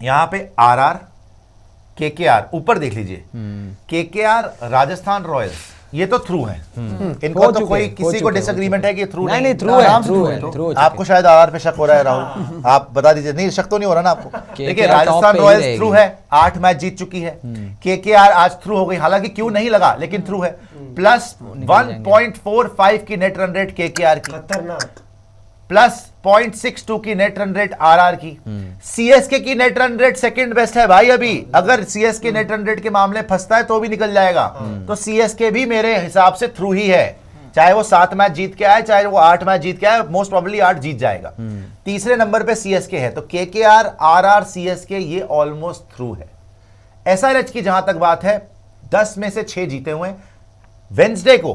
यहाँ पे RR KKR, ऊपर देख लीजिए, केकेआर राजस्थान रॉयल्स, ये तो थ्रू है, इनका तो कोई किसी को डिसएग्रीमेंट है कि थ्रू नहीं, थ्रू है, थ्रू। आपको शायद आरआर पे शक हो रहा है राहुल, आप बता दीजिए। नहीं, शक तो नहीं हो रहा ना आपको। देखिए राजस्थान रॉयल्स थ्रू है, 8 मैच जीत चुकी है। केकेआर आज थ्रू हो गई, हालांकि क्यों नहीं लगा लेकिन थ्रू है। प्लस 1.45 की नेट रन रेट केकेआर की, प्लस 0.62 की नेट रन रेट आरआर की। सीएसके की net run rate second best है भाई अभी, अगर सीएसके नेट रन रेट के मामले फंसता है तो भी निकल जाएगा। तो सीएसके भी मेरे हिसाब से थ्रू ही है, चाहे वो 7 मैच जीत के आए, चाहे वो 8 मैच जीत के आए, मोस्ट प्रोबेबली 8 जीत जाएगा। तीसरे नंबर पे सीएसके है, तो केकेआर, आरआर, सीएसके ये ऑलमोस्ट थ्रू है। एसआरएच की जहां तक बात है, 10 में से 6 जीते हुए। वेंसडे को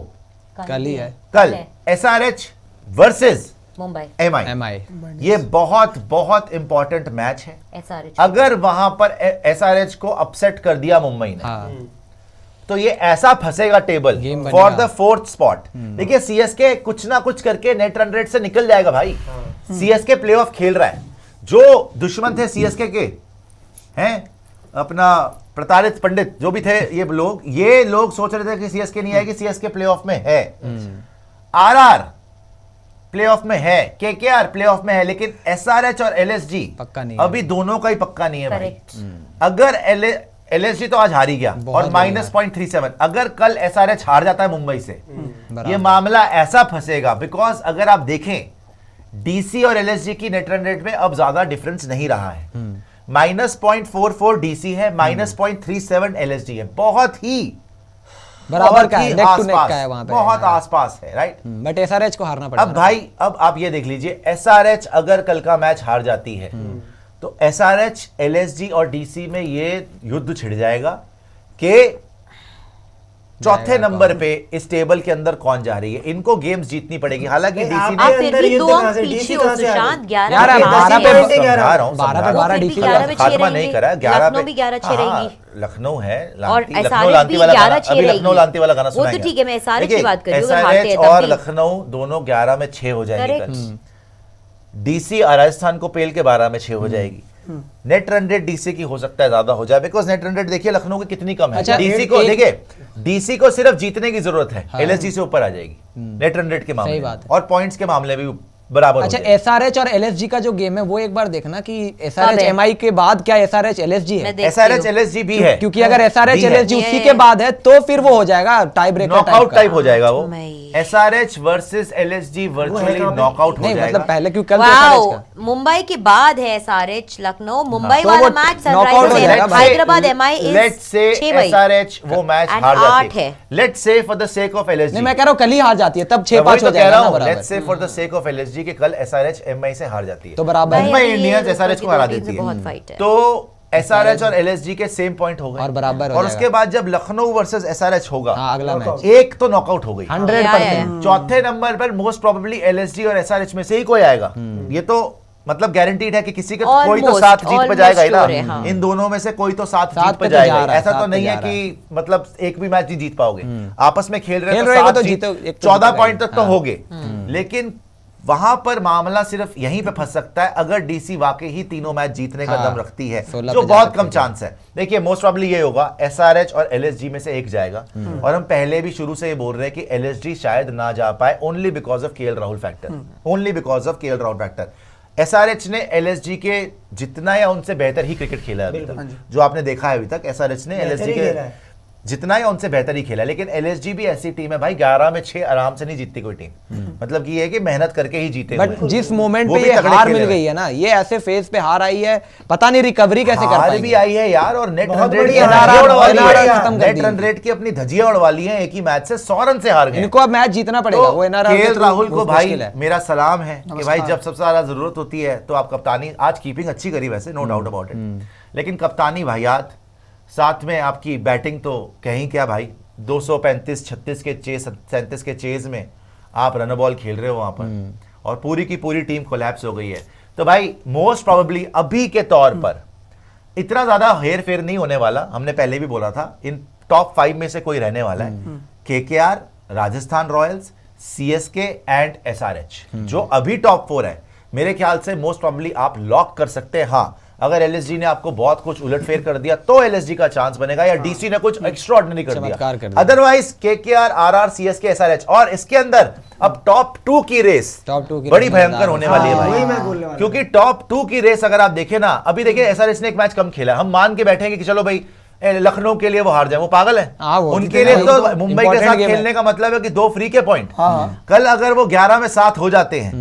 कल ही है, कल एसआरएच वर्सेस मुंबई एमआई, ये बहुत बहुत इंपॉर्टेंट मैच है। एसआरएच अगर वहां पर एसआरएच को अपसेट कर दिया मुंबई ने, तो ये ऐसा फंसेगा table for the 4th spot. देखिए सीएसके कुछ ना कुछ करके नेट रन रेट से निकल जाएगा भाई। सीएसके प्लेऑफ खेल रहा है, जो दुश्मन थे सीएसके के हैं अपना प्रताड़ित पंडित जो भी थे, ये लोग सोच रहे थे कि सीएसके नहीं आएगी, सीएसके प्लेऑफ में है, आरआर प्लेऑफ में है, केकेआर प्लेऑफ में है, लेकिन एसआरएच और एलएसजी पक्का नहीं अभी दोनों का ही पक्का नहीं है भाई। अगर एलएसजी तो आज हार ही गया और -0.37, अगर कल एसआरएच हार जाता है मुंबई से, ये मामला ऐसा फंसेगा। बिकॉज अगर आप देखें डीसी और एलएसजी की नेट रन रेट में अब ज्यादा डिफरेंस नहीं रहा है, -0.44 डीसी है, -0.37 एलएसजी है, बहुत ही बराबर का है, नेक टू नेक का है वहां पे, बहुत आसपास है, राइट। बट एसआरएच को हारना पड़ेगा। अब भाई अब आप ये देख लीजिए, एसआरएच अगर कल का मैच हार जाती है तो एसआरएच, एलएसजी और डीसी में ये युद्ध छिड़ जाएगा कि चौथे नंबर पे इस टेबल के अंदर कौन जा रही है। इनको गेम्स जीतनी पड़ेगी, हालांकि डीसी आप फिर भी 2 अंक पीछे हो सुशांत। 11 पे 12 डीसी खात्मा नहीं करा, 11 लखनऊ भी 11-6 रहेगी, लखनऊ है, और लखनऊ लांती वाला गाना, अभी लखनऊ लांती वाला गाना सुना वो तो ठीक है, मैं एसआरएच की बात कर रही हूं। एसआरएच और लखनऊ दोनों 11 में 6 हो जाएंगे कल। डीसी राजस्थान को पेल के 12 में 6 हो जाएगी। नेट रन रेट डीसी की हो सकता है ज्यादा हो जाए, बिकॉज नेट रन रेट देखिए लखनऊ की कितनी कम है। अच्छा, डीसी को देखिए, डीसी को सिर्फ जीतने की जरूरत है, एलएसजी से ऊपर आ जाएगी नेट रन रेट के मामले में, और पॉइंट्स के मामले में भी बराबर। अच्छा, एसआरएच और एलएसजी का जो गेम है वो एक बार देखना कि एसआरएच एमआई के बाद क्या एसआरएच एलएसजी है। एसआरएच एलएसजी भी है, क्योंकि अगर एसआरएच एलएसजी उसी के बाद है तो फिर वो हो जाएगा टाई ब्रेकर, नॉकआउट टाइप हो जाएगा वो। SRH versus LSG virtually knockout हो जाएगा। मतलब पहले क्योंकि कल एसआरएच का मुंबई के बाद है एसआरएच लखनऊ, मुंबई तो वाला वो मैच knockout हो जाएगा। Sunrisers Hyderabad MI is let's say SRH वो मैच हार जाती है, let's say for the sake of LSG, नहीं मैं कह रहा हूं कल ही हार जाती है तब 6-5 हो जाएगा ना बराबर। Let's say for the sake of LSG के कल एसआरएच एमआई से हार जाती है तो बराबर, मुंबई इंडियंस एसआरएच को हरा देती बहुत है, फाइट है। तो एसआरएच और एलएसजी के सेम पॉइंट हो गए और बराबर हो और जाएगा। उसके बाद जब लखनऊ वर्सेस एसआरएच होगा, अगला मैच एक तो नॉकआउट हो गई 100%। चौथे नंबर पर मोस्ट प्रोबेबली एलएसजी और एसआरएच में से ही कोई आएगा। ये तो मतलब गारंटीड है कि किसी का कोई तो साथ जीत पे जाएगा ही ना, इन दोनों में से कोई तो साथ जीत पे जाएगा। ऐसा तो नहीं है कि मतलब एक भी मैच नहीं जीत पाओगे, आपस में खेल रहे तो 14 पॉइंट तक तो हो गए, लेकिन वहां पर मामला सिर्फ यहीं पे फंस सकता है अगर डीसी वाकई ही तीनों मैच जीतने का दम रखती है, जो बहुत कम चांस है। देखिए मोस्ट प्रोबेबली ये होगा एसआरएच और एलएसजी में से एक जाएगा, और हम पहले भी शुरू से ये बोल रहे हैं कि एलएसजी शायद ना जा पाए, only because of KL Rahul factor, only because of KL Rahul factor. SRH ने एलएसजी के जितना या उनसे बेहतर ही क्रिकेट खेला है अभी तक, जो आपने देखा है अभी तक एसआरएच ने एलएसजी के जितना या उनसे बेहतर ही खेला। लेकिन एलएसजी भी ऐसी टीम है भाई, 11 में 6 आराम से नहीं जीतती कोई टीम, मतलब कि ये है कि मेहनत करके ही जीते। बट जिस मोमेंट पे ये हार मिल गई है ना, ये ऐसे फेज पे हार आई है, पता नहीं रिकवरी कैसे कर पाएंगे। भी आई है यार, और नेट रन रेट की अपनी धजिया उड़वा ली है, एक ही मैच से 100 रन से हार गए। इनको अब मैच जीतना पड़ेगा। वो केएल राहुल को भाई मेरा सलाम है कि भाई जब सबसे ज्यादा जरूरत होती है तो आप कप्तानी, आज कीपिंग अच्छी करी वैसे, नो डाउट अबाउट इट, लेकिन कप्तानी भाईयात, साथ में आपकी बैटिंग तो कहीं क्या भाई, 235 36 के चेस 37 के चेज में आप रन बॉल खेल रहे हो वहां पर, और पूरी की पूरी टीम कोलैप्स हो गई है। तो भाई मोस्ट प्रोबेबली अभी के तौर पर इतना ज्यादा हेर फेर नहीं होने वाला, हमने पहले भी बोला था, इन टॉप 5 में से कोई रहने वाला है। KKR, Rajasthan Royals, CSK and SRH जो अभी टॉप 4 है, मेरे ख्याल से मोस्ट प्रोबेबली आप लॉक कर सकते हैं। हाँ, अगर एलएसजी ने आपको बहुत कुछ उलटफेर कर दिया तो एलएसजी का चांस बनेगा, या डीसी ने कुछ एक्स्ट्राऑर्डिनरी कर चमत्कार कर दिया। दिया। Otherwise KKR, RR, CSK, SRH, और इसके अंदर अब टॉप 2 की रेस बड़ी भयंकर होने वाली है भाई, क्योंकि टॉप 2 की रेस अगर आप देखें ना, अभी देखिए एसआरएच ने एक मैच कम खेला, हम मान के बैठे कि चलो भाई लखनऊ के लिए वो हार जाए, वो पागल है। उनके लिए तो मुंबई के साथ खेलने का मतलब है कि 2 फ्री के पॉइंट। कल अगर वो 11 में 7 हो जाते हैं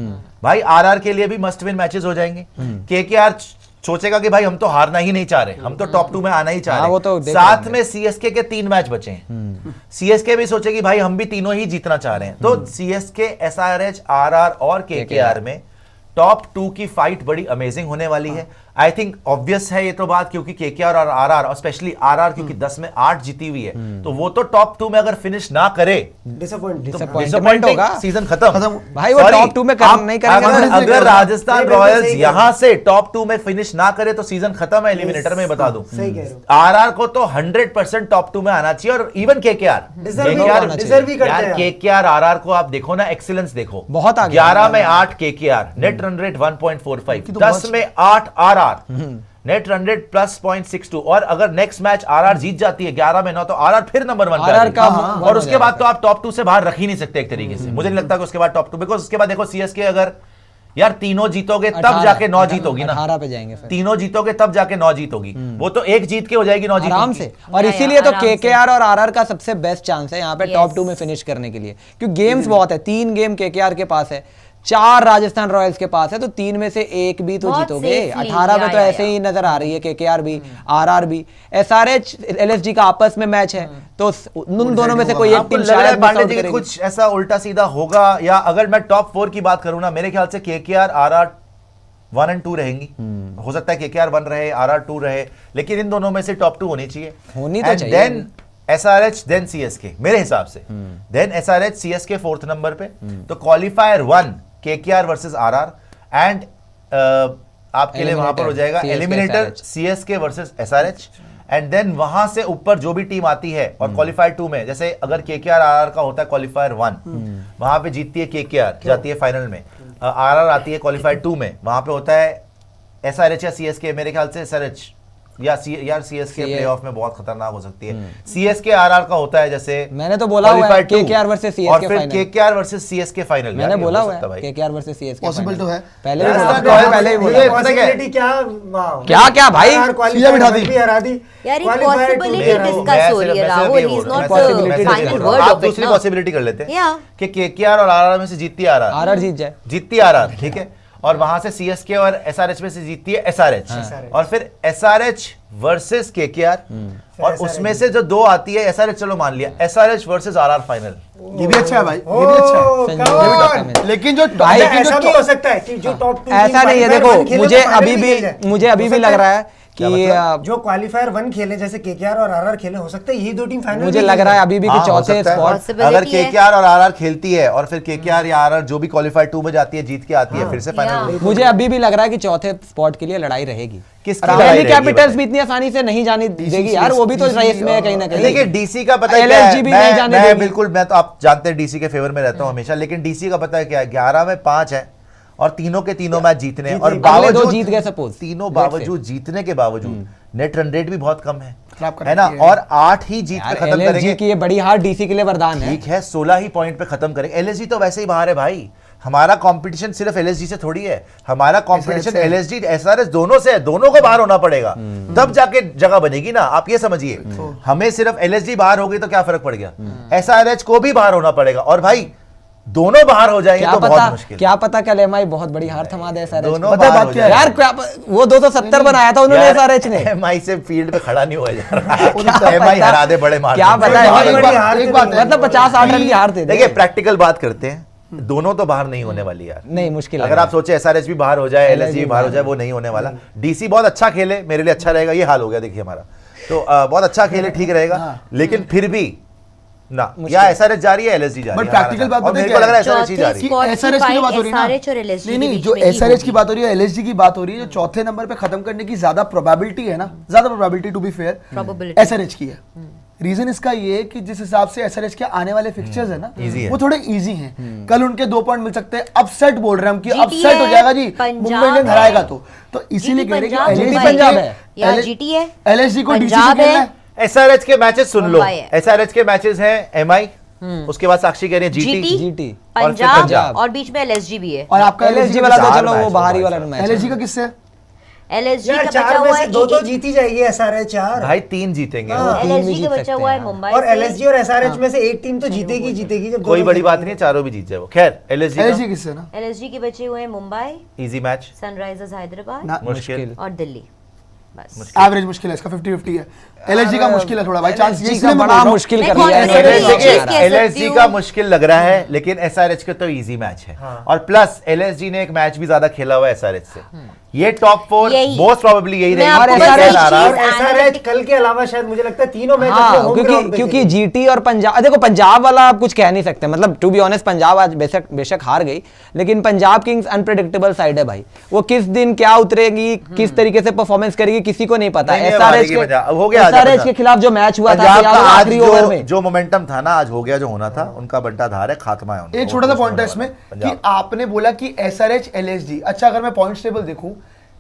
भाई, आरआर के लिए भी मस्ट विन मैचेस हो जाएंगे। केकेआर सोचेगा कि भाई हम तो हारना ही नहीं चाह रहे, हम तो टॉप 2 में आना ही चाह रहे हैं। साथ में सीएसके के 3 मैच बचे हैं, सीएसके भी सोचेगी भाई हम भी तीनों ही जीतना चाह रहे हैं। तो सीएसके, एसआरएच, आरआर और केकेआर में टॉप 2 की फाइट बड़ी अमेजिंग होने वाली है। आई थिंक ऑब्वियस है ये तो बात, क्योंकि केकेआर और आरआर, और स्पेशली आरआर क्योंकि 10 में 8 जीती हुई है, तो वो तो टॉप 2 में अगर फिनिश ना करे डिसअपॉइंटमेंट होगा, सीजन खत्म भाई। वो टॉप 2 में नहीं करेंगे। अगर राजस्थान रॉयल्स यहां से टॉप 2 में फिनिश ना करे तो सीजन खत्म है एलिमिनेटर में, बता दूं। आरआर को तो 100% टॉप 2 में आना चाहिए, और इवन केकेआर, केकेआर आरआर को आप देखो ना, एक्सीलेंस देखो, बहुत आगे। 11 में 8 केकेआर, नेट रन रेट 1.45, 10 में 8 RR, net run rate plus 0.62, और अगर नेक्स्ट मैच आरआर जीत जाती है 11 में 9 तो आरआर फिर नंबर 1 पे आ जाएगी। और उसके बाद तो आप टॉप 2 से बाहर रख ही नहीं सकते एक तरीके से, मुझे नहीं लगता कि उसके बाद टॉप 2, बिकॉज उसके बाद देखो सीएसके अगर यार तीनों जीतोगे तब जाके 9 जीतोगी ना, 18 पे जाएंगे फिर। तीनों जीतोगे तब जाके 9 जीतोगी, वो तो एक जीत के हो जाएगी 9 जीत आराम से। और इसीलिए तो केकेआर और आरआर का सबसे बेस्ट चांस है यहाँ पे टॉप 2 में फिनिश करने के लिए, क्योंकि गेम्स बहुत है। 3 गेम केकेआर के पास है, 4 राजस्थान रॉयल्स के पास है, तो 3 में से 1 भी तो जीतोगे। 18 में तो ऐसे ही नजर आ रही है केकेआर भी, आरआर भी। एसआरएच, एलएसजी का आपस में मैच है, तो उन दोनों में से कोई एक टीम शायद पांडे जी कुछ ऐसा उल्टा सीधा होगा। या अगर मैं टॉप 4 की बात करूं ना, मेरे ख्याल से केकेआर, आरआर 1 और 2 रहेंगी। हो सकता है केकेआर 1 रहे, आरआर 2 रहे, लेकिन इन दोनों में से टॉप 2 होनी चाहिए। देन एसआरएच, देन सीएसके मेरे हिसाब से, then SRH, CSK 4th number पे। तो qualifier 1 KKR versus RR, and आपके लिए वहां पर हो जाएगा eliminator CSK versus SRH, and then वहां से ऊपर जो भी टीम आती है। और क्वालिफायर 2 में जैसे अगर केकेआर आरआर का होता है क्वालिफायर 1, वहां पे जीतती है केकेआर, जाती है फाइनल में, आरआर आती है क्वालिफायर 2 में, वहां पे होता है एसआरएच या सीएसके, मेरे ख्याल से एसआरएच या सीएसके प्लेऑफ में बहुत खतरनाक हो सकती है। सीएसके आरआर का होता है जैसे मैंने तो बोला हुआ है केकेआर वर्सेस सीएसके फाइनल, और फिर केकेआर वर्सेस सीएसके फाइनल। मैंने बोला हुआ है केकेआर वर्सेस सीएसके पॉसिबल तो है, पहले भी बोला, पहले ही बोला। पॉसिबिलिटी क्या भाई सीधा बिठा दी हरा दी यार, ये पॉसिबिलिटी डिस्कस हो रही है Rahul, he is not final word आप ऑफ इट। दूसरी पॉसिबिलिटी कर लेते हैं या कि केकेआर और आरआर में से जीतती है आरआर, आरआर जीत जाए, जीतती आरआर, ठीक है, और वहां से सीएसके और एसआरएच में से जीतती है एसआरएच, और फिर एसआरएच वर्सेस केकेआर, और उसमें से जो 2 आती है एसआरएच, चलो मान लिया एसआरएच वर्सेस आरआर फाइनल। ये भी अच्छा है भाई, ये भी अच्छा है। लेकिन जो ऐसा तो हो सकता है कि जो टॉप 2 ऐसा नहीं है। देखो मुझे अभी भी लग रहा है कि जो क्वालिफायर 1 खेले जैसे केकेआर और आरआर खेले, हो सकता है यही 2 टीम फाइनल। मुझे लग रहा है अभी भी कि चौथे स्पॉट, अगर केकेआर और आरआर खेलती है और फिर केकेआर या आरआर जो भी क्वालिफायर 2 में जाती है जीत के आती है, फिर से फाइनल। मुझे अभी भी लग रहा है कि चौथे स्पॉट के लिए लड़ाई रहेगी। दिल्ली कैपिटल्स भी इतनी आसानी से नहीं जाने देगी यार, वो भी तो रेस में है कहीं ना कहीं। देखिए डीसी का पता है क्या है, मैं बिल्कुल, मैं तो आप जानते हैं डीसी के फेवर में रहता हूं हमेशा, लेकिन डीसी का पता है क्या है, 11 में 5 है और तीनों के तीनों मैच जीतने, और बावजूद जीत गए सपोज, तीनों बावजूद जीतने के बावजूद नेट रन रेट भी बहुत कम है ना, और 8 ही जीत पे खत्म करेंगे कि ये बड़ी हार डीसी के लिए वरदान है। ठीक है, 16 ही पॉइंट पे खत्म करेंगे। एलएसजी तो वैसे ही बाहर है भाई, हमारा कंपटीशन सिर्फ एलएसजी से थोड़ी है, हमारा कंपटीशन एलएसजी एसआरएच दोनों से है, दोनों को बाहर होना पड़ेगा, तब जाके जगह बनेगी ना। आप ये समझिए, हमें सिर्फ एलएसजी बाहर हो गई तो क्या फर्क पड़ गया, एसआरएच को भी बाहर होना पड़ेगा, और भाई दोनों बाहर हो जाएंगे तो बहुत मुश्किल। क्या पता कल एमआई बहुत बड़ी हार थमा दे एसआरएच। दोनों बाहर हो जाएंगे यार वो 270 बनाया था उन्होंने एसआरएच ने, एमआई से फील्ड पे खड़ा नहीं हुआ जा रहा, एमआई हरा दे बड़े मार, क्या पता एक बात मतलब 50-60 रन की हार थे। देखिए प्रैक्टिकल बात करते हैं, दोनों तो बाहर नहीं होने वाली यार, नहीं मुश्किल। अगर आप सोचे एसआरएच भी बाहर हो जाए, एलएसजी भी बाहर हो जाए, वो नहीं होने वाला। डीसी बहुत अच्छा खेले, मेरे लिए अच्छा रहेगा, ये हाल हो गया देखिए हमारा, तो बहुत अच्छा खेले ठीक रहेगा, लेकिन फिर भी ना, या एसआरएच जा रही है एलएसजी जा रही है, बट प्रैक्टिकल बात और मेरे को लग रहा है एसआरएच ही जा रही है। एसआरएच की बात हो रही है ना, नहीं जो एसआरएच की बात हो रही है, एलएसजी की बात हो रही है, जो चौथे नंबर पे खत्म करने की ज्यादा प्रोबेबिलिटी है ना, ज्यादा probability to be fair SRH की है। रीजन इसका ये है कि जिस हिसाब से एसआरएच के आने वाले फिक्चर्स है ना Easy है। वो थोड़े इजी हैं। कल उनके 2 पॉइंट मिल सकते हैं, अपसेट बोल रहे हैं हम कि GT अपसेट हो है, जाएगा जी, पंजाब मुंबई इंडियंस है। हराएगा तो इसीलिए कह रहे पंजाब हैं कि है, पंजाब है या GT है, एलएसजी को डीसी से पंजाब खेलना है, है। एसआरएच के मैचेस सुन लो, मुंबई है। एसआरएच के मैचेस हैं एमआई, उसके बाद साक्षी कह रही है जीटी, जीटी और फिर पंजाब पंजाब। और बीच में एलएसजी भी है। और आपका एलएसजी एलएसजी वाला तो चार चलो वो मैच बाहरी हुआ वाला है। मैच एलएसजी का किससे? एलएसजी यार का बचा 4 में हुआ से है 2 तो जीत ही जाएगी एसआरएच यार। भाई 3 जीतेंगे एलएसजी का बचा हुआ है मुंबई और से। एलएसजी और एसआरएच में से एक टीम तो जीतेगी जब कोई दोनों बड़ी बात खेलेंगे। नहीं है, चारों भी जीत जाए वो। खैर एलएसजी एलएसजी किससे ना? एलएसजी के बचे हुए हैं Mumbai, easy match, Sunrisers Hyderabad ना मुश्किल। और दिल्ली। बस एवरेज मुश्किल है इसका, 50-50 है। एलएसजी का मुश्किल है थोड़ा भाई, चांस LSG का बड़ा मुश्किल मैं कर लिया है confident SRH हूँ। ने। कह सकती एलएसजी हूँ। का मुश्किल लग रहा है, लेकिन एसआरएच का तो इजी मैच है। और प्लस एलएसजी ने एक मैच भी ज्यादा खेला हुआ है एसआरएच से। ये टॉप 4 यही। मोस्ट प्रोबेबली यही मैं रहेगी। आपको और बस SRH एक आ रहा चीज है। एसआरएच कल के अलावा शायद मुझे लगता है तीनों मैच अपने हाँ होम ग्राउंड पे क्योंकि खेलेंगे। जीटी और पंजाब, देखो पंजाब वाला आप कुछ कह नहीं सकते, मतलब टू बी ऑनेस्ट पंजाब आज बेशक हार गई, लेकिन पंजाब किंग्स अनप्रेडिक्टेबल साइड है भाई। वो किस दिन क्या उतरेगी, किस तरीके से परफॉर्मेंस करेगी किसी को नहीं पता। नहीं, एसआरएच हारेगी पंजाब। हो गया आज एसआरएच पंजाब। के खिलाफ जो मैच हुआ था पंजाब का याद है, आज आखिरी ओवर में जो मोमेंटम था ना, आज हो गया जो होना था। उनका बंटा धार है, खात्मा है उनका। एक छोटा सा पॉइंट है इसमें कि आपने बोला कि एसआरएच एलएसजी, अच्छा अगर मैं पॉइंट्स टेबल देखूं,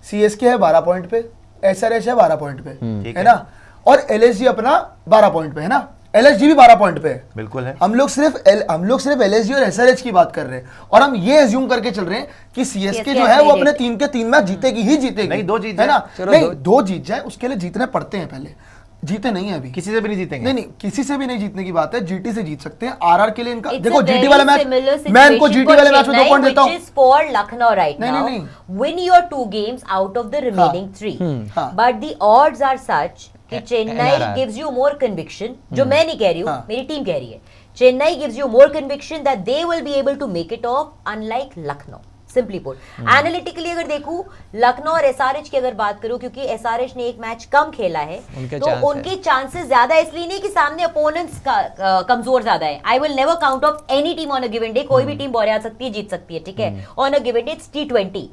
सीएसके है 12 पॉइंट पे, एसआरएच है 12 पॉइंट पे, है ना, और एलएसजी अपना 12 पॉइंट पे है ना, एलएसजी भी 12 पॉइंट पे है। बिल्कुल है। हम लोग सिर्फ एलएसजी और एसआरएच की बात कर रहे हैं, और हम ये एज्यूम करके चल रहे हैं कि सीएसके जो है वो अपने 3 के 3 मैच जीतेगी ही जीतेगी। नहीं, 2 जीत है ना, जाए। नहीं 2 जीत जाए उसके लिए जीतने पड़ते हैं, पहले जीते नहीं है अभी। किसी से भी नहीं जीतेंगे। नहीं किसी से भी नहीं जीतने की बात है, जीटी से जीत सकते हैं। आरआर के लिए इनका It's देखो, a जीटी very वाला मैच similar मैं इनको situation जीटी for वाले मैच में 2 Chennai, पॉइंट देता which हूं। is for Lucknow right नहीं, now. नहीं, Win your 2 games out of the remaining 3. हाँ। But the odds are such कि Chennai NRR. gives you more conviction, जो मैं नहीं कह रही हूँ, हाँ। मेरी टीम कह रही है, Chennai gives you more conviction that they will be able to make it off, unlike Lucknow. Simply put, analytically अगर देखूं, लखनऊ और एसआरएच की अगर बात करूं, क्योंकि एसआरएच ने एक मैच कम खेला है, उनके तो chance उनके चांसेस ज्यादा, इसलिए नहीं कि सामने अपोनेंट्स का कमजोर ज्यादा है। I will never count of any team on a given day, कोई भी टीम बोरे आ सकती है, जीत सकती है, ठीक है, on a given day it's T20।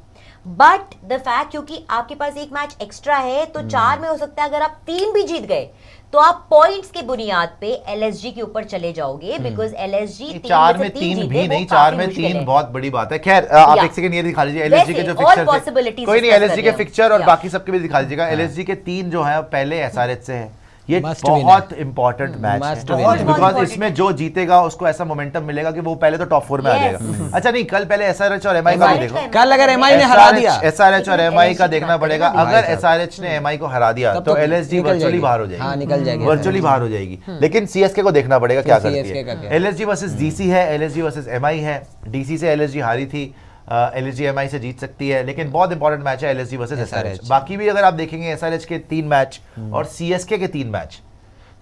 But the fact, क्योंकि आपके पास एक मैच एक्स्ट्रा है, तो 4 में हो सकता है अगर आप 3 भी जीत गए तो आप पॉइंट्स के बुनियाद पे एलएसजी के ऊपर चले जाओगे, बिकॉज एलएसजी 4 में 3 भी नहीं, 4 में 3 बहुत बड़ी बात है। खैर आप एक सेकंड ये दिखा लीजिए एलएसजी के जो वैसे, all फिक्चर थे, possibilities कोई नहीं, discuss एलएसजी कर के रहे फिक्चर और हैं। बाकी सबके भी दिखा लीजिएगा। एलएसजी के 3 जो है पहले एसआरएच से है, ये Must win बहुत इंपॉर्टेंट मैच है, Must win है। बिकॉज बहुत इसमें जो जीतेगा उसको ऐसा मोमेंटम मिलेगा कि वो पहले तो टॉप 4 में आ Yes. जाएगा। अच्छा नहीं, कल पहले एसआरएच और एमआई का भी देखो। कल अगर एमआई ने हरा दिया, एसआरएच और एमआई का LSG देखना की पड़ेगा। बात अगर एसआरएच ने एमआई को हरा दिया तब तो तो एलएसजी निकल वर्चुअली जाएगी। बाहर हो जाएगी। हाँ, निकल जाएगी। वर्चुअली बाहर हो जाएगी। लेकिन सीएसके को देखना पड़ेगा क्या करती CSK का है। क्या? एलएसजी वर्सेस डीसी है, एलएसजी वर्सेस एमआई है। डीसी से एलएसजी हारी थी, एलएसजी एमआई से जीत सकती है, लेकिन बहुत इंपॉर्टेंट मैच है एलएसजी वर्सेस एसआरएच। बाकी भी अगर आप देखेंगे, एसआरएच के 3 मैच और सीएसके के 3 मैच,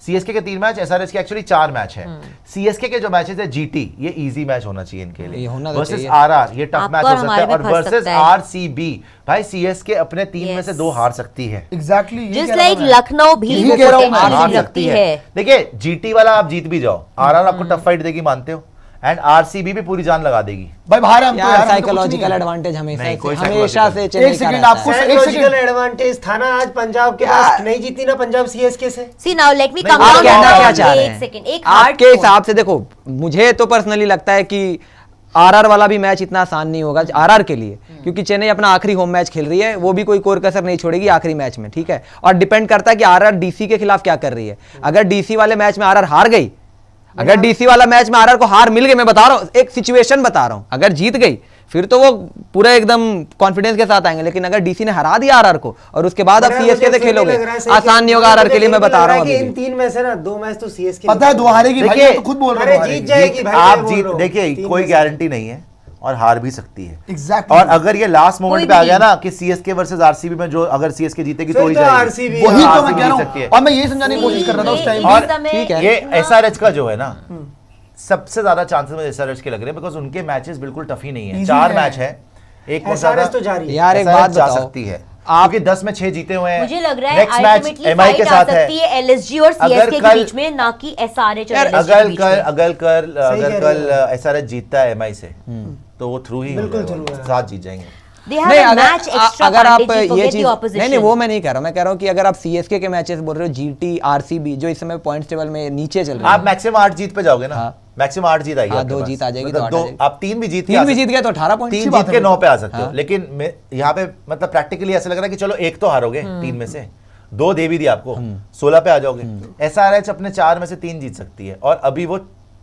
सीएसके के 3 मैच, एसआरएच के एक्चुअली 4 मैच है। सीएसके के जो मैचेस है जीटी, ये इजी मैच होना चाहिए इनके ये लिए। होना तो वर्सेस चाहिए। आरआर ये टफ आपको मैच और हो सकता हमारे है, में और फंस वर्सेस सकता है। आरसीबी, भाई सीएसके अपने 3 में से 2 हार सकती है। एग्जैक्टली जस्ट लाइक लखनऊ भी यही वो कह रहा हूं मैं। हार potential सकती रखती है। है। देखिए जीटी वाला आप जीत भी जाओ, आरआर आपको टफ फाइट देगी, मानते हो, एंड आरसीबी भी पूरी जान लगा देगी। भाई बाहर है हम तो यार यार, हम तो कुछ साइकोलॉजिकल नहीं है। एडवांटेज हमेशा नहीं, कोई से हमेशा psychological। से चेन्नई एक का सेकंड रहता आपको है। एक साइकोलॉजिकल सेकंड एडवांटेज था ना आज पंजाब के पास, नहीं जीती ना पंजाब सीएसके से। See now let me नहीं, come आप down कहना to क्या चाह रहे एक हैं? सेकंड, एक hard आपके point। हिसाब से देखो, मुझे तो पर्सनली लगता है कि आरआर वाला भी मैच इतना आसान नहीं होगा आरआर के लिए, क्योंकि चेन्नई अपना आखिरी होम मैच खेल रही है, वो भी कोई कोर कसर नहीं छोड़ेगी आखिरी मैच में, ठीक है। और डिपेंड करता है कि आरआर डीसी के खिलाफ क्या कर रही है। अगर डीसी वाले मैच में आरआर हार गई, अगर डीसी वाला मैच में आरआर को हार मिल गई, मैं बता रहा हूं, एक सिचुएशन बता रहा हूं, अगर जीत गई फिर तो वो पूरा एकदम कॉन्फिडेंस के साथ आएंगे, लेकिन अगर डीसी ने हरा दिया आरआर को और उसके बाद आप सीएसके से खेलोगे, आसान नहीं होगा आरआर के लिए, मैं बता रहा हूं अभी इन 3 में से ना 2 मैच तो सीएसके पता है 2 हारेगी भाई, देखिए, मैं तो खुद बोल रहा अरे हूं जीत हारेगी। जाएगी भाई, आप मैं बोल जीत, रहा हूं। देखिए 3 कोई में से। गारंटी नहीं है और हार भी सकती है। एग्जैक्टली। और अगर ये लास्ट मोमेंट कोई पे आ भी गया ना कि सीएसके वर्सेस आरसीबी में, जो अगर सीएसके जीतेगी फिर तो ही तो जाएगी। आरसीबी वही तो मैं RCB कह रहा जीत सकती है। हूं, और मैं ये समझाने की कोशिश कर रहा था उस टाइम ये और समय ठीक है। ये इतना- एसआरएच का जो है ना, सबसे ज्यादा चांसेस मुझे एसआरएच के लग रहे हैं, बिकॉज उनके मैचेस बिल्कुल टफ ही नहीं है। Easy 4 है। मैच है, एक और एसआरएच तो जारी है। यार एक SRH बात जा बताओ, सकती है, क्योंकि 10 में 6 जीते हुए हैं। मुझे लग रहा है नेक्स्ट मैच अल्टीमेटली एमआई के फाइट आ साथ है। सकती है एलएसजी और अगर सीएसके के कल- बीच में, ना कि एसआरएच और यार एलएसजी के अगर बीच कल में। अगर कल सही अगर कह कल रहे एसआरएच जीतता है एमआई से, तो वो थ्रू ही हो बिल्कुल जाएगा, through है। साथ जीत जाएंगे। They have नहीं, a match extra, अगर आप Pandey ji, ये forget चीज the opposition. नहीं वो मैं नहीं कह रहा हूँ, मैं कह रहा हूँ कि अगर आप सीएसके के मैचेस बोल रहे हो, जीटी आरसीबी जो इस समय पॉइंट्स टेबल में नीचे चल रहे आप हैं, मैक्सिमम 8 जीत पे जाओगे ना, हाँ। मैक्सिमम 8 जीत आएगी हाँ, आपके 2 पास। जीत आ जाएगी मतलब तो 8 दो आ जाएगी। आप 3 भी जीत के 3 भी जीत गए तो 18 पॉइंट। 3 जीत के 9 पे आ सकते हो, हाँ। लेकिन यहाँ पे मतलब प्रैक्टिकली ऐसा लग रहा है कि चलो एक तो हारोगे 3 में से, 2 दे भी दिया आपको, 16 पे आ जाओगे। एसआरएच अपने 4 में से 3 जीत सकती है और अभी वो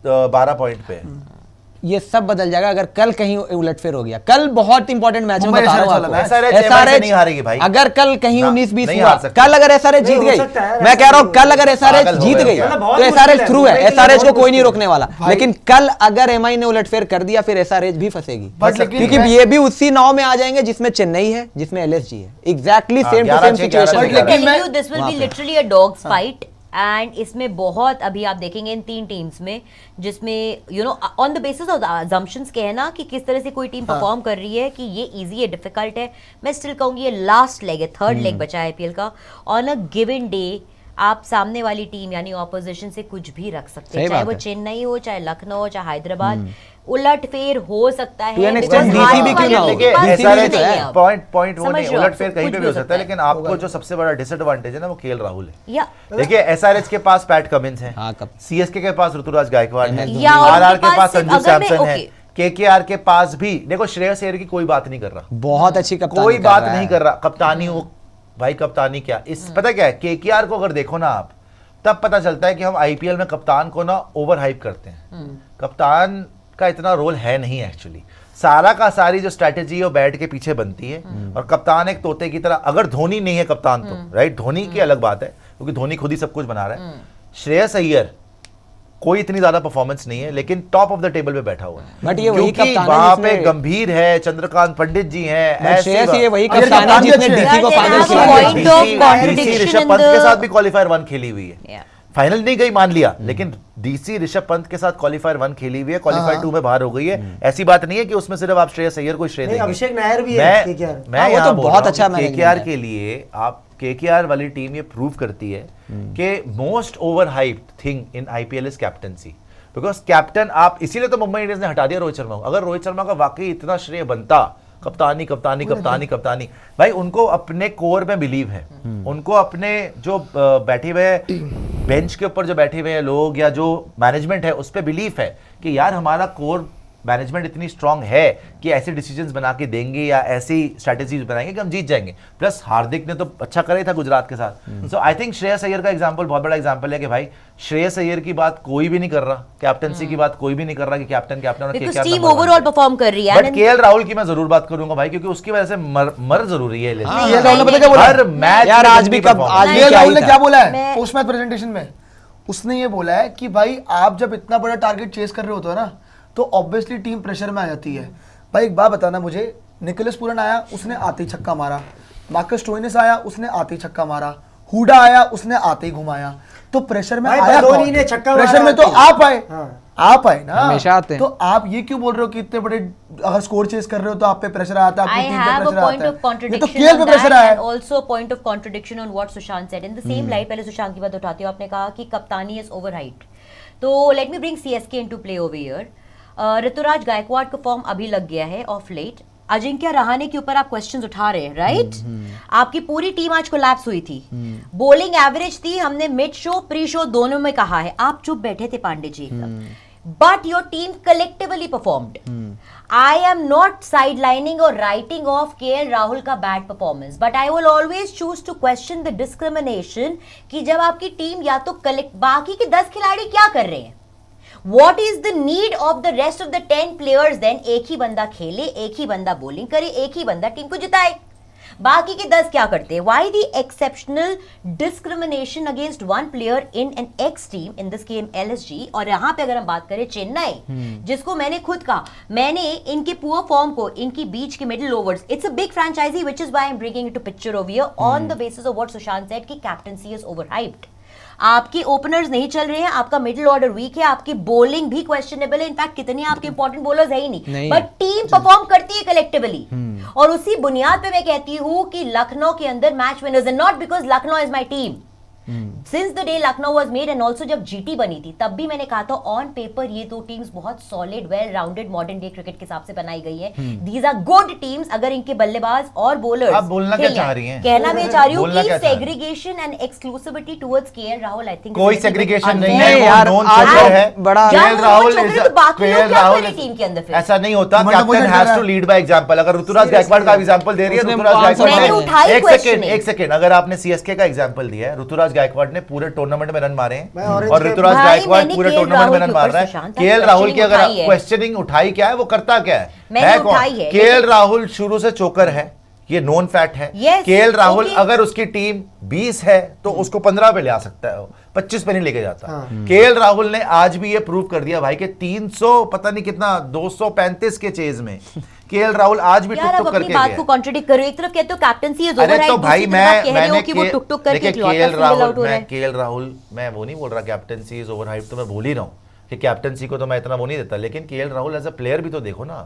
12 पॉइंट पे है। ये सब बदल जाएगा अगर कल कहीं उलटफेर हो गया। कल बहुत इंपॉर्टेंट मैच है, मुंबई बता रहा हूं SRH आपको। वाला SRH नहीं हारेगी भाई। अगर कल कहीं ना, 19-20 नहीं हुआ, हार सकती। कल अगर एसआरएच जीत नहीं, हो गई, सकता है, मैं कह रहा हूं कल अगर एसआरएच पागल हो जीत गए गई क्या? मतलब बहुत तो एसआरएच मुश्किल थ्रू है, है, मुंबई के लिए एसआरएच को बहुत कोई नहीं मुश्किल रोकने वाला। लेकिन कल अगर एमआई ने उलटफेर कर दिया फिर एसआरएच भी फंसेगी, बट लेकिन क्योंकि ये भी उसी नाव में आ जाएंगे जिसमें चेन्नई है, जिसमें एलएसजी है। Exactly same to 11 same 6 situation. लेकिन telling मैं- you this will be literally a dog's fight and इसमें बहुत अभी आप देखेंगे इन 3 टीम्स में, जिसमें you know on the basis of assumptions कहना कि किस तरह से कोई टीम परफॉर्म कर रही है कि ये इजी है, डिफिकल्ट है, मैं स्टिल कहूंगी ये लास्ट लेग है, थर्ड लेग बचा है आईपीएल का। ऑन अ गिवन डे आप सामने वाली टीम यानी ऑपोजिशन से कुछ भी रख सकते सही हैं, चाहे बात वो है। चेन्नई हो, चाहे लखनऊ हो, चाहे हैदराबाद, उलटफेर हो सकता To है। an because extent हारने DC भी क्यों वाली ना हो? टीम के पास DC भी कुछ तो नहीं है। है अब। पॉइंट वो समझ नहीं, रहे हो आप? उलटफेर कहीं कुछ पे भी भी हो सकता है, लेकिन आपको होगा। जो सबसे बड़ा डिसएडवांटेज है ना वो केएल राहुल है। या देखिए एसआरएच के पास पैट कमिंस है, हाँ, कब? सीएसके के पास ऋतुराज गायकवाड़ है, या और आरआर उनके के पास पास संजू अगर मैं- सैमसन है, ओके। केकेआर के पास भी देखो श्रेयस अय्यर की कोई बात नहीं कर रहा, बहुत अच्छी कप्तानी कोई कर बात रहा नहीं है। कर रहा। कप्तानी वो भाई कप्तानी क्या इस पता क्या है, केकेआर को अगर देखो ना आप तब पता चलता है कि हम आईपीएल में कप्तान को ना ओवर हाइप करते हैं। कप्तान का इतना रोल है नहीं एक्चुअली, सारा का सारी जो स्ट्रैटेजी है वो बैट के पीछे बनती है और कप्तान एक तोते की तरह, अगर धोनी नहीं है कप्तान तो राइट, धोनी की अलग बात है क्योंकि धोनी खुद ही सब कुछ बना रहा है। श्रेयस अय्यर कोई इतनी ज्यादा परफॉर्मेंस नहीं है लेकिन टॉप ऑफ द टेबल पे बैठा हुआ है, बट ये वही क्योंकि कप्तान है वहां पे जिसने- गंभीर है, चंद्रकांत पंडित जी हैं, श्रेयस ये वही अय्यर कप्तान है कप्तान भी जिसने अच्छे हैं। डीसी को They फाइनल have a किया point है। of contradiction Rishabh in Pant के the- साथ भी क्वालिफायर 1 खेली हुई है, Yeah. फाइनल नहीं गई मान लिया, लेकिन डीसी ऋषभ पंत के साथ क्वालिफायर 1 खेली हुई है, क्वालिफायर 2 में बाहर हो गई है। ऐसी बात नहीं है कि उसमें सिर्फ आप श्रेयस अय्यर को श्रेय नहीं, देंगे। अभिषेक नायर भी है मैं केकेआर। मैं हाँ, वो यहाँ तो बोल बहुत रहा हूँ अच्छा कि मैनेजमेंट केकेआर है। के लिए आप केकेआर वाली टीम ये प्रूव करती है कि most over hyped thing in IPL is captaincy, because captain आप, इसीलिए तो मुंबई इंडियंस ने हटा दिया रोहित शर्मा को। अगर रोहित शर्मा का वाकई इतना श्रेय बनता, कप्तानी कप्तानी कप्तानी कप्तानी, भाई उनको अपने कोर में बिलीव है, उनको अपने जो बैठे हुए बेंच के ऊपर जो बैठे हुए हैं लोग या जो मैनेजमेंट है उस पर बिलीफ है कि यार हमारा कोर मैनेजमेंट इतनी स्ट्रांग है कि ऐसे डिसीजंस बना के देंगे या ऐसी स्ट्रेटेजीज बनाएंगे कि हम जीत जाएंगे। प्लस हार्दिक ने तो अच्छा करा ही था गुजरात के साथ। सो आई थिंक श्रेयस अय्यर का एग्जांपल बहुत बड़ा एग्जांपल है कि भाई श्रेयस अय्यर की बात कोई भी नहीं कर रहा, कैप्टनसी की बात कोई भी नहीं कर रहा कि captain captain because team overall perform कर रही है। बट केएल राहुल की मैं जरूर बात करूंगा भाई, क्योंकि उसकी वजह से मर जरूरी है LSG। केएल राहुल ने पता क्या बोला? हर मैच यार आज भी कब आज भी केएल क्या राहुल ही ने था। क्या बोला है मैं- पोस्ट मैच प्रेजेंटेशन में? उसने ये बोला है कि भाई आप जब इतना बड़ा टारगेट चेस कर रहे होते हो ना तो ऑब्वियसली टीम प्रेशर में आ जाती है। भाई एक बात बताना मुझे, निकोलस पूरन आया उसने आते ही छक्का मारा, मार्कस स्टोइनिस आया उसने आते ही छक्का मारा, हुडा आया उसने आते ही घुमाया, तो प्रेशर में भाई आया बदोनी कौन? ने छक्का प्रेशर मारा में तो आते ही। आप आए। हाँ। आप आए ना, हमेशा आते हैं। तो आप ये क्यों बोल रहे हो कि इतने बड़े अगर स्कोर चेस कर रहे हो तो आप पे प्रेशर आता है, I आपकी टीम पे have a प्रेशर point आता of है। ये contradiction तो केएल पे on प्रेशर that आया and है। also point of contradiction on what Sushant said. In the same light, पहले सुशांत की बात उठाती हूँ, आपने कहा कि कप्तानी is overhyped. तो let me bring CSK into play over here. Rituraj Gaekwad का फॉर्म अभी लग गया है ऑफ लेट। अजिंक्य रहाणे के ऊपर आप क्वेश्चंस उठा रहे हैं, राइट? आपकी पूरी टीम आज कोलैप्स हुई थी, बॉलिंग एवरेज थी, हमने मिड शो प्री शो दोनों में कहा है, आप चुप बैठे थे पांडे जी एकदम। But your team collectively performed. I am not sidelining or writing off KL Rahul का bad performance, but I will always choose to question the discrimination कि जब आपकी टीम या तो बाकी के 10 खिलाड़ी क्या कर रहे हैं? What is the need of the rest of the 10 players then? एक ही बंदा खेले, एक ही बंदा बॉलिंग करे, एक ही बंदा टीम को जिताए, बाकी के 10 क्या करते हैं? Why the exceptional discrimination against one player in an X team, in this game LSG? और यहाँ पे अगर हम बात करें चेन्नई, जिसको मैंने खुद कहा, मैंने इनके पुअर फॉर्म को, इनकी बीच के middle overs, it's a big franchise which is why I'm bringing it to picture over here on the basis of what Sushant said कि captaincy is overhyped. आपके ओपनर्स नहीं चल रहे हैं, आपका मिडिल ऑर्डर वीक है, आपकी बॉलिंग भी क्वेश्चनेबल है, इनफैक्ट कितने आपके इंपॉर्टेंट बॉलर्स है ही नहीं, बट टीम परफॉर्म करती है कलेक्टिवली। और उसी बुनियाद पे मैं कहती हूं कि लखनऊ के अंदर match winners, and not because Lucknow is my team, since the day Lucknow was made and also जब जीटी बनी थी तब भी मैंने कहा था ऑन पेपर ये दो टीम्स बहुत solid well rounded modern day cricket के हिसाब से बनाई गई है। दीज आर गुड टीम्स अगर इनके बल्लेबाज और बॉलर्स आप बोलना क्या चाह रही हैं? कहना मैं चाह रही हूँ बोलना कि क्या चाह रही हैं? Segregation and exclusivity towards KL Rahul I think कोई सेग्रीगेशन नहीं है, नहीं वो यार, नॉन आज चोकर है। बड़ा- जब केएल वो राहुल चोकर is है तो बाकी लोग केएल क्या राहुल करें is- टीम के अंदर फिर? ऐसा नहीं होता, मतलब मुझे कैप्टन लग हैज रहा टू है- लीड बाय एग्जांपल। अगर ऋतुराज गायकवाड़ का एग्जांपल दे रही है, उसने ऋतुराज 500 गायकवाड़ मैंने उठाई एक question सेकंड नहीं। एक सेकंड, अगर आपने सीएसके का एग्जांपल दिया है, ऋतुराज गायकवाड़ ने पूरे टूर्नामेंट में रन मारे मैं हैं ऑरेंज और कैप- ऋतुराज भाई, गायकवाड़ मैंने पूरे केएल टूर्नामेंट में राहुल रन के मार ऊपर रहा सुशांत, है। केएल राहुल की अगर questioning उठाई है। क्वेश्चनिंग उठाई क्या है, वो करता क्या है? मैंने है कौन? उठाई है, केएल लेकिन- राहुल शुरू से चोकर है, ये नॉन फैक्ट है। Yes, KL Rahul okay. अगर उसकी टीम 20 है तो उसको 15 पे ले आ सकता है, 25 पे नहीं लेके जाता। केएल राहुल ने आज भी ये प्रूव कर दिया भाई कि 300 पता नहीं कितना 235 के चेज में केएल राहुल आज भी यार टुक आप टुक अपनी करके बात गए। को कॉन्ट्रडिक्ट करो। एक तरफ कहते हो कैप्टनसी इज अरे ओवर, तो भाई मैं कह रहे हो कि वो टुक टुक करके देखिए इकलौता केएल सिंगल आउट राहुल, हो रहा मैं है। केएल राहुल मैं वो नहीं बोल रहा कैप्टनसी इज ओवर हाइप, तो मैं बोल ही रहा हूँ कि कैप्टनसी को तो मैं इतना वो नहीं देता, लेकिन KL Rahul as a player भी तो देखो ना।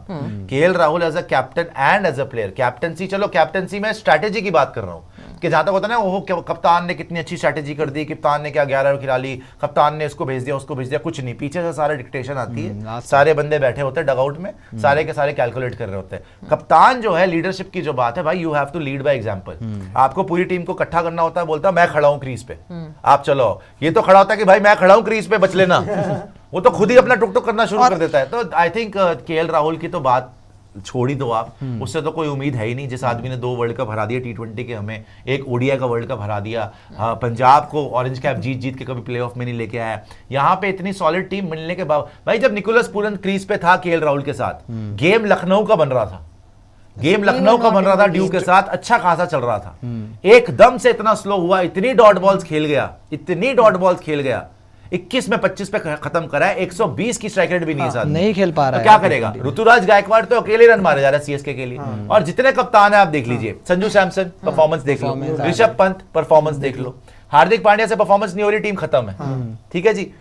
KL Rahul as a captain and as a player, captaincy चलो कैप्टनसी में स्ट्रैटेजी की बात कर रहा हूँ कि जहां तक होता है ना, वो कप्तान ने कितनी अच्छी स्ट्रैटेजी कर दी, कप्तान ने क्या 11 खिला ली, कप्तान ने इसको भेज दिया उसको भेज दिया, कुछ नहीं, पीछे से सारा डिक्टेशन आती है, सारे बंदे बैठे होते हैं डगआउट में, सारे के सारे कैलकुलेट कर रहे होते हैं। कप्तान जो है, लीडरशिप की जो बात है भाई, you have to lead by example. आपको पूरी टीम को इकट्ठा करना होता है, बोलता है मैं खड़ा हूं क्रीज पे, आप चलो। ये तो खड़ा होता है कि भाई मैं खड़ा हूं क्रीज पे, बच लेना। वो तो खुद ही अपना टुक टुक करना शुरू कर देता है। तो आई थिंक केएल राहुल की तो बात छोड़ी दो आप, उससे तो कोई उम्मीद है ही नहीं। जिस आदमी ने 2 वर्ल्ड कप हरा दिया T20 के, हमें एक ओडीआई का वर्ल्ड कप हरा दिया, पंजाब को ऑरेंज कैप जीत जीत के कभी प्लेऑफ में नहीं लेके आया। यहाँ पे इतनी सॉलिड टीम मिलने के बाद भाई, जब निकोलस पूरन क्रीज पे था केएल राहुल के साथ, गेम लखनऊ का बन रहा था, गेम लखनऊ का बन रहा था ड्यू के साथ, अच्छा खासा चल रहा था। एकदम से इतना स्लो हुआ, इतनी डॉट बॉल्स खेल गया, इतनी डॉट बॉल्स खेल गया, 21 में 25 पे खत्म करा है, 120 की स्ट्राइक रेट भी नहीं है साथ, नहीं खेल पा रहा तो है क्या यार करेगा? ऋतुराज गायकवाड़ तो अकेले रन मारे जा रहा है सीएसके के लिए, और जितने कप्तान है आप देख लीजिए, संजू सैमसन परफॉर्मेंस देख लो, ऋषभ पंत परफॉर्मेंस देख लो, हार्दिक पांड्या से परफॉर्मेंस नहीं हो रही, टीम खत्म है। ठीक है जी,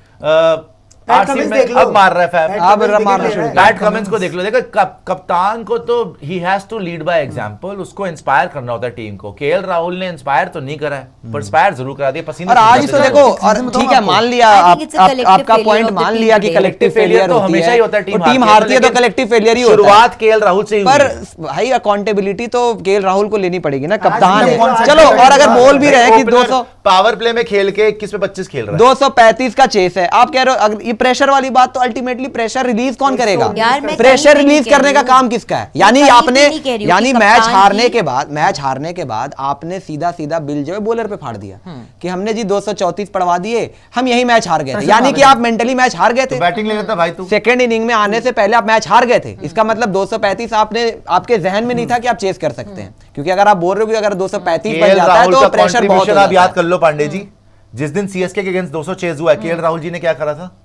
आरसीबी में अब मार रहा है फैफ, अब मारना शुरू किया। पैट कमिंस को देख लो, देखो कप्तान को तो he has to lead by example, उसको इंस्पायर करना होता है टीम को। केएल राहुल ने इंस्पायर तो नहीं करा है, पर इंस्पायर जरूर करा दिया, पसीना और आज छूटा तो है। देखो, और ठीक है मान लिया I think it's a collective आपका failure पॉइंट of the मान team लिया कि today. कलेक्टिव failure फेलियर तो हमेशा ही होता है, टीम हारती है तो कलेक्टिव फेलियर ही होता है। शुरुआत केएल राहुल से ही हुई पर है। भाई अकाउंटेबिलिटी तो केएल राहुल को लेनी पड़ेगी ना, कप्तान आज है। कौन सा चलो, खेल और अगर रहा बोल भी रहे हैं कि ओपनर 200 पावर प्ले में खेल के 21 पे 25 खेल रहा है। 235 का चेस है, आप कह रहे हो अगर ये प्रेशर वाली बात, तो अल्टीमेटली प्रेशर रिलीज कौन करेगा? यार, मैं प्रेशर कहीं पे रिलीज नहीं कह करने रही का हूँ। काम किसका है? मैं यानी कहीं आपने पे नहीं कह रही हूँ यानी कि मैच कप्तान हारने की- के बाद, मैच हारने के बाद आपने सीधा सीधा बिल जो है बॉलर पे फाड़ दिया कि हमने जी 234 पड़वा दिए, हम यही मैच हार गए थे। यानी कि आप मेंटली मैच हार गए थे। बैटिंग ले लेता भाई तू। सेकेंड इनिंग में आने से पहले आप मैच हार गए थे, इसका मतलब 235 आपने, आपके जहन में नहीं था कि आप चेस कर सकते हैं, क्योंकि अगर आप बोल रहे हो कि अगर 235 बन केएल जाता है राहुल तो का प्रेशर बहुत हो कंट्रीब्यूशन आप जाता याद है। कर लो पांडे जी, जिस दिन सीएसके के अगेंस्ट 200 चेज हुआ है, केएल राहुल जी ने क्या करा था?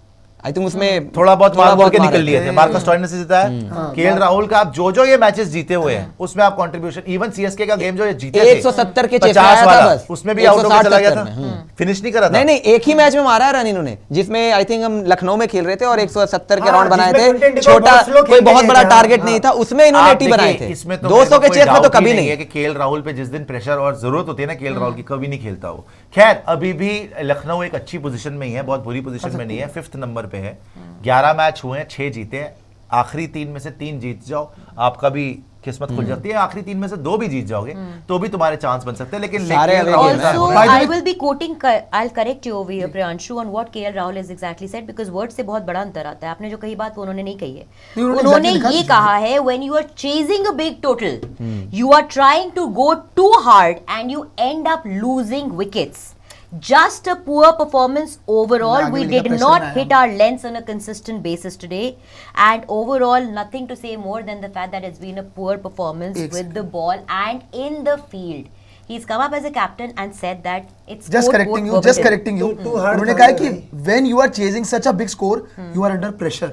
आई थिंक उसमें थोड़ा बहुत मार के मारे निकल लिए थे, मार्कस स्टॉयनिस से जिताया। हाँ, केएल राहुल का आप जो ये मैचेस जीते हुए हैं, उसमें आप कंट्रीब्यूशन, इवन सीएसके का गेम जो ये जीते थे 170 के चेस 50 आया था वाला, बस, उसमें भी आउट होकर 160 चला गया था, 70 में, फिनिश नहीं करा था। नहीं नहीं, एक ही मैच में मारा है रन इन्होंने, जिसमें आई थिंक हम लखनऊ में खेल रहे थे और 170 के हाँ, राउंड बनाए जिसमें थे, 20 छोटा बहुत slow कोई खेलते बहुत थे, बड़ा हाँ, टारगेट हाँ। नहीं था, उसमें इन्होंने आप 80 बनाए देखिए, थे। इसमें तो 200 के कोई चेस में तो doubt ही कभी नहीं नहीं। है कि केएल राहुल पे जिस दिन प्रेशर और जरूरत होती है ना, केएल राहुल की कभी नहीं खेलता वो। खैर, अभी भी लखनऊ एक अच्छी पोजीशन में ही है, बहुत बुरी पोजीशन में नहीं है, 5th नंबर पे है। 11 मैच हुए हैं, 6 जीते हैं, आखिरी 3 में से 3 जीत जाओ, आपका भी किस्मत खुल जाती है। आखिरी 3 में से 2 भी जीत जाओगे तो भी तुम्हारे चांस बन सकते हैं, लेकिन सारे केएल अवे राहुल गेम है। ऐसा Also, होना है। I will be quoting, I'll correct you over here, Priyanshu, on what KL Rahul has exactly said, because word से बहुत बड़ा अंतर आता है। आपने जो कही बात वो उन्होंने नहीं कही है। नहीं, उन्होंने उन्होंने exactly ये लिखा कहा है, when you are chasing a big total, you are trying to go too hard and you end up losing wickets. Just a poor performance overall. आगे We लिखा did pressure not में आया। hit our lengths on a consistent basis today, and overall nothing to say more than the fact that it's been a poor performance एक with the ball and in the field. He's come up as a captain and said that it's Just quote, correcting quote, you, just verbatim. correcting you. Too hard उन्होंने था कहा है भाई। कि when you are chasing such a big score, you are under pressure.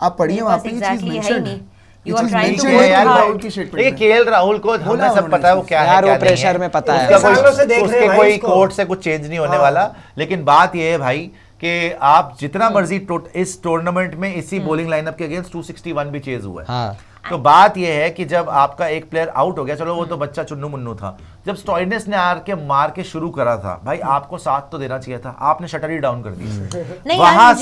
आप पढ़िए मेरे वहाँ पास पे ये exactly चीज है ही mentioned नहीं। है। You ये are चीज trying to mentioned work है यार, hard. राहुल की statement देखिए में। केएल राहुल को बोला हमें सब उन्होंने पता है वो क्या है, यार, वो क्या नहीं प्रेशर है। में पता है। उसका सालों से देख रहे उसके हैं भाई कोई इसको। कोर्ट से कुछ चेंज नहीं होने वाला, लेकिन बात ये है भाई कि आप जितना मर्जी इस टूर्नामेंट में इसी बॉलिंग लाइनअप के अगेंस्ट 261 भी चेज हुआ है। हाँ। तो बात यह है कि जब आपका एक प्लेयर आउट हो गया, चलो वो तो बच्चा चुन्नू मुन्नू था, जब स्टॉइनिस ने आर के मार के शुरू करा था भाई, आपको साथ तो देना चाहिए था, आपने शटर ही डाउन कर दी। वहां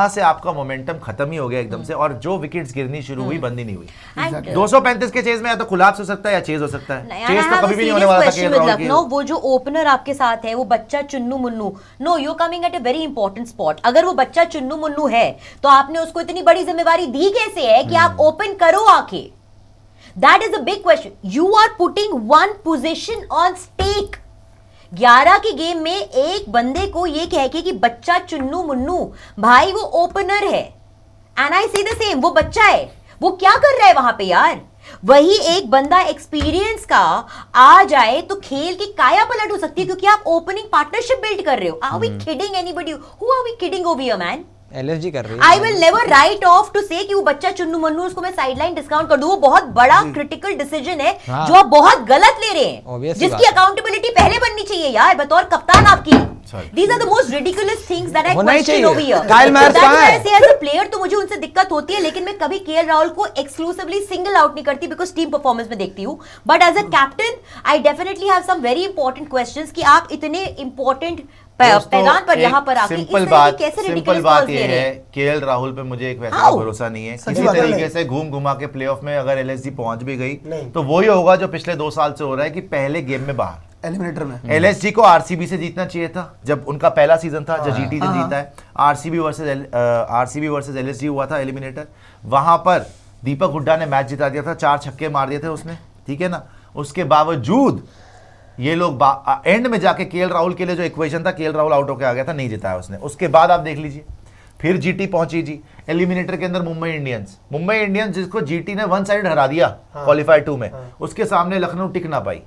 से आपका मोमेंटम खत्म ही हो गया एकदम से, और जो विकेट्स गिरनी शुरू हुई बंद ही नहीं हुई। 235 के चेज में या तो खुलास हो सकता है या चेज हो सकता है, चेज तो कभी भी नहीं होने वाला था। लखनऊ वो जो ओपनर आपके साथ है वो बच्चा चुन्नू मुन्नू, no you coming at a very important spot. अगर वो बच्चा चुन्नू मुन्नू है तो आपने उसको इतनी बड़ी जिम्मेवारी दी कैसे है कि आप ओपन करो आके? That is a big question. You are putting one position on stake. 11 की गेम में एक बंदे को ये कह के कि बच्चा चुन्नू मुन्नू, भाई वो ओपनर है, and I see the same, वो बच्चा है, वो क्या कर रहा है वहां पे यार? वही एक बंदा एक्सपीरियंस का आ जाए तो खेल की काया पलट हो सकती है, क्योंकि आप ओपनिंग पार्टनरशिप बिल्ड कर रहे हो। Are we kidding anybody? Who are we kidding over here man? LSG कर रही है। I will never write off to say कि वो बच्चा चुन्नू मन्नू, उसको मैं साइडलाइन डिस्काउंट कर दूं। वो बहुत बड़ा क्रिटिकल डिसीजन है जो आप बहुत गलत ले रहे हैं, जिसकी अकाउंटेबिलिटी पहले बननी चाहिए यार बतौर कप्तान आपकी। These are the most ridiculous things that I question over here. Kyle Mayers कहाँ है? As a player तो मुझे उनसे दिक्कत होती है, लेकिन मैं कभी केएल राहुल को एक्सक्लूसिवली सिंगल आउट नहीं करती, बिकॉज टीम परफॉर्मेंस में देखती हूँ। But as a captain I definitely have some very important questions कि आप इतने इंपॉर्टेंट पैदान पर यहाँ पर आके सिंपल बात ये है, केएल राहुल पे मुझे एक वैसा भरोसा नहीं है। किसी तरीके से घूम घुमा के प्लेऑफ में अगर एलएसजी पहुंच भी गई तो वही होगा जो पिछले 2 साल से हो रहा है कि पहले गेम में बाहर, एलिमिनेटर में। एलएसजी को आरसीबी से जीतना चाहिए था जब उनका पहला सीजन था, जो जीटी ने जीता है। आरसीबी वर्सेस एलएसजी हुआ था एलिमिनेटर, वहां पर दीपक हुड्डा ने मैच जिता दिया था, 4 छक्के मार दिए थे उसने, ठीक है ना। उसके बावजूद ये लोग एंड में जाके केएल राहुल के लिए जो इक्वेशन था, केएल राहुल आउट होकर आ गया था, नहीं जिताया उसने। उसके बाद आप देख लीजिए फिर जीटी पहुंची जी एलिमिनेटर के अंदर। मुंबई इंडियंस जिसको जीटी ने 1 साइड हरा दिया क्वालिफायर 2 में, उसके सामने लखनऊ टिक ना पाई।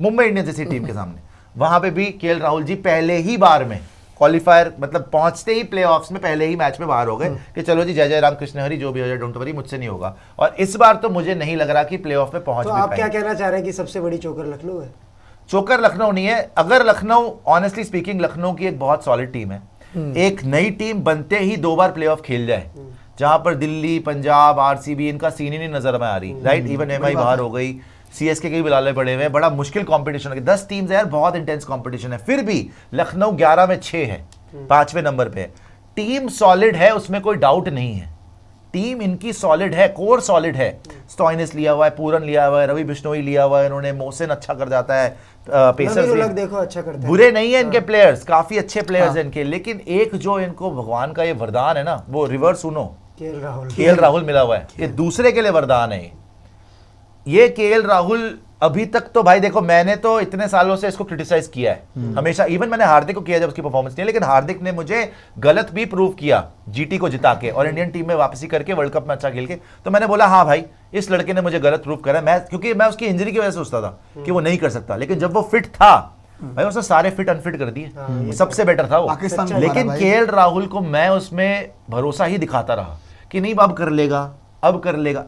मुंबई इंडियंस जैसी टीम के सामने वहां पे भी केएल राहुल जी पहले ही बार में क्वालिफायर, मतलब पहुंचते ही प्लेऑफ्स में पहले ही मैच में बाहर हो गए कि चलो जी, जय जय राम कृष्ण हरि, जो भी हो जाए डोंट वरी, मुझसे नहीं होगा। और इस बार तो मुझे नहीं लग रहा कि प्लेऑफ में पहुंच तो भी आप क्या पाएंगे। कहना चाह रहे हैं कि सबसे बड़ी चोकर लखनऊ है? चोकर लखनऊ नहीं है। अगर लखनऊ, ऑनेस्टली स्पीकिंग, लखनऊ की एक बहुत सॉलिड टीम है। एक नई टीम बनते ही 2 बार प्लेऑफ खेल जाए, जहां पर दिल्ली, पंजाब, आरसीबी, इनका सीन ही नहीं नजर में आ रही, राइट। इवन एमआई बाहर हो गई, सीएसके के भी बिलाले पड़े हुए हैं, बड़ा मुश्किल कंपटीशन है। 10 टीम्स है यार, बहुत इंटेंस कंपटीशन है। फिर भी लखनऊ 11 में 6 है, 5वें नंबर पे है। टीम सॉलिड है, उसमें कोई डाउट नहीं है। टीम इनकी सॉलिड है, कोर सॉलिड है। स्टॉइनिस लिया हुआ है, पूरन लिया हुआ है, रवि बिश्नोई लिया हुआ है इन्होंने, मोहसिन अच्छा कर जाता है, पेसर्स देखो अच्छा करते हैं, बुरे नहीं है इनके प्लेयर्स, काफी अच्छे प्लेयर्स हैं इनके। लेकिन एक जो इनको भगवान का ये वरदान है ना, वो रिवर्स सुनो, केएल राहुल मिला हुआ है। ये दूसरे के लिए वरदान है ये केएल राहुल। अभी तक तो भाई देखो, मैंने तो इतने सालों से इसको क्रिटिसाइज किया है हमेशा, इवन मैंने हार्दिक को किया जब उसकी परफॉर्मेंस नहीं है, लेकिन हार्दिक ने मुझे गलत भी प्रूव किया जीटी को जिता के और इंडियन टीम में वापसी करके, वर्ल्ड कप में अच्छा खेल के। तो मैंने बोला हाँ भाई, इस लड़के ने मुझे गलत प्रूव करा। मैं, क्योंकि मैं उसकी इंजरी की वजह से सोचता था कि वो नहीं कर सकता, लेकिन जब वो फिट था भाई, उसने सारे फिट अनफिट कर दिए, सबसे बेटर था वो। लेकिन केएल राहुल को मैं उसमें भरोसा ही दिखाता रहा कि नहीं, अब कर लेगा, अब कर लेगा।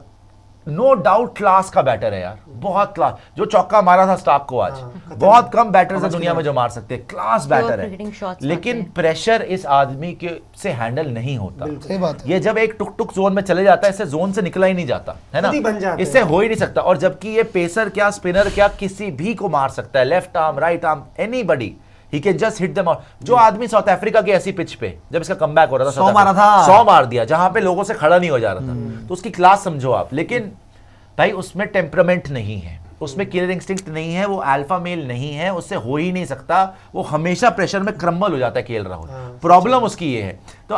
नो डाउट क्लास का बैटर है यार, बहुत क्लास। जो चौका मारा था स्टार्क को आज, बहुत कम बैटर्स है दुनिया में जो मार सकते हैं, क्लास बैटर है। लेकिन प्रेशर इस आदमी के से हैंडल नहीं होता। सही बात है। ये जब एक टुक टुक जोन में चले जाता है, इससे जोन से निकला ही नहीं जाता है ना, इससे हो ही नहीं सकता। और जबकि ये पेसर क्या, स्पिनर क्या, किसी भी को मार सकता है, left arm, right arm, anybody, he can just hit them out. जो आदमी साउथ अफ्रीका की ऐसी पिच पे जब इसका कमबैक हो रहा था, 100 मार दिया, जहां पे लोगों से खड़ा नहीं हो जा रहा था, तो उसकी क्लास समझो आप। लेकिन भाई उसमें टेम्परामेंट नहीं है, उसमें किलर इंस्टिंक्ट नहीं है, वो अल्फा मेल नहीं है, उससे हो ही नहीं सकता। वो हमेशा प्रेशर में क्रम्बल हो जाता है केएल राहुल। प्रॉब्लम उसकी ये है। तो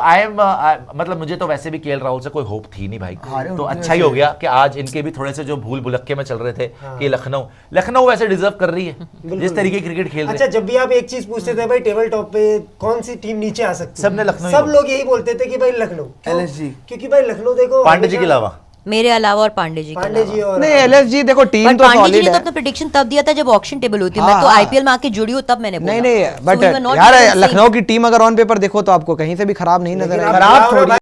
मतलब मुझे तो वैसे भी केएल राहुल से कोई होप थी नहीं भाई, तो अच्छा ही हो गया कि आज इनके भी थोड़े से जो भूल भुलक्के में चल रहे थे कि लखनऊ वैसे डिजर्व कर रही है जिस तरीके की क्रिकेट खेल रही है। अच्छा, जब भी आप एक चीज पूछते थे भाई टेबल टॉप पे कौन सी टीम नीचे आ सकती है, सबने लखनऊ, सब लोग यही बोलते थे कि भाई लखनऊ, एलएसजी, क्योंकि भाई लखनऊ देखो पांडे जी के अलावा, मेरे अलावा और पांडे जी और नहीं, एलएसजी देखो टीम तो पांडे जी सॉलिड ने तो है। अपना प्रेडिक्शन तब दिया था जब ऑक्शन टेबल होती है। मैं तो आईपीएल में आके जुड़ी हूँ तब मैंने बोला। नहीं, बट यार लखनऊ की टीम अगर ऑन पेपर देखो तो आपको कहीं से भी खराब नहीं नजर आएगी। खराब थोड़ी